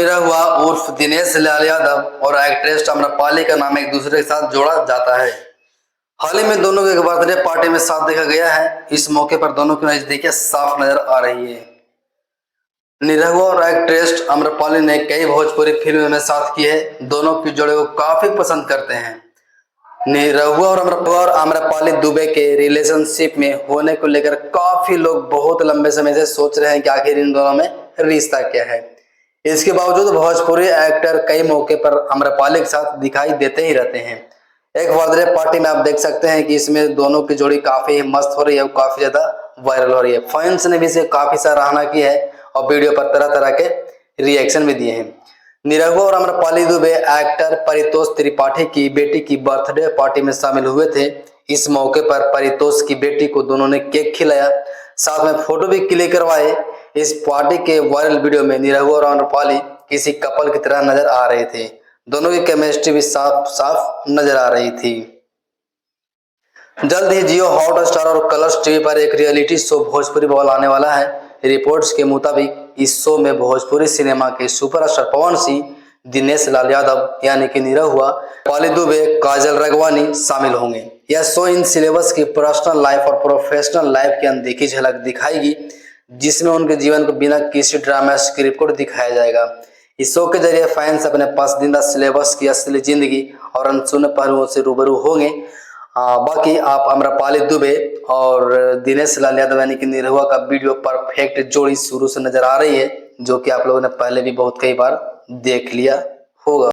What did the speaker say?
निरहुआ उर्फ दिनेश लाल यादव और एक्ट्रेस आम्रपाली का नाम एक दूसरे के साथ जोड़ा जाता है। हाल ही में दोनों के बर्थडे पार्टी में साथ देखा गया है। इस मौके पर दोनों की नजदीकियां साफ नजर आ रही है। निरहुआ और एक्ट्रेस आम्रपाली ने कई भोजपुरी फिल्मों में साथ की है। दोनों की जोड़े को काफी पसंद करते हैं। निरहुआ और आम्रपाली दुबे के रिलेशनशिप में होने को लेकर काफी लोग बहुत लंबे समय से सोच रहे हैं कि आखिर इन दोनों में रिश्ता क्या है। इसके बावजूद भोजपुरी एक्टर कई मौके पर आम्रपाली के साथ दिखाई देते ही रहते हैं। एक बर्थडे पार्टी में आप देख सकते हैं कि इसमें दोनों की जोड़ी काफी मस्त हो रही है, काफी ज्यादा वायरल हो रही है। फैंस ने भी इसे काफी सराहना की है और वीडियो पर तरह तरह के रिएक्शन भी दिए हैं। निरहुआ और आम्रपाली दुबे एक्टर परितोष त्रिपाठी की बेटी की बर्थडे पार्टी में शामिल हुए थे। इस मौके पर परितोष की बेटी को दोनों ने केक खिलाया, साथ में फोटो भी क्लिक करवाए। इस पार्टी के वायरल वीडियो में निरहुआ और आम्रपाली किसी कपल की तरह नजर आ रहे थे। दोनों की केमिस्ट्री भी साफ साफ नजर आ रही थी। जल्द ही जियो हॉटस्टार और कलर्स टीवी पर एक रियलिटी शो भोजपुरी बॉल आने वाला है। रिपोर्ट्स के मुताबिक इस शो में भोजपुरी सिनेमा के सुपरस्टार पवन सिंह, दिनेश लाल यादव यानी कि निरहुआ, पाली दुबे, काजल राघवानी शामिल होंगे। यह शो इन सिलेबस की पर्सनल लाइफ और प्रोफेशनल लाइफ की अनदेखी झलक दिखाएगी, जिसमें उनके जीवन को बिना किसी ड्रामा स्क्रिप्ट को दिखाया जाएगा। इस शो के जरिए फैंस अपने पसंदीदा सिलेबस की असली जिंदगी और अनसुने पहलुओं से रूबरू होंगे। बाकी आप आम्रपाली दुबे और दिनेश लाल यादव यानी कि निरहुआ का वीडियो परफेक्ट जोड़ी शुरू से नजर आ रही है, जो कि आप लोगों ने पहले भी बहुत कई बार देख लिया होगा।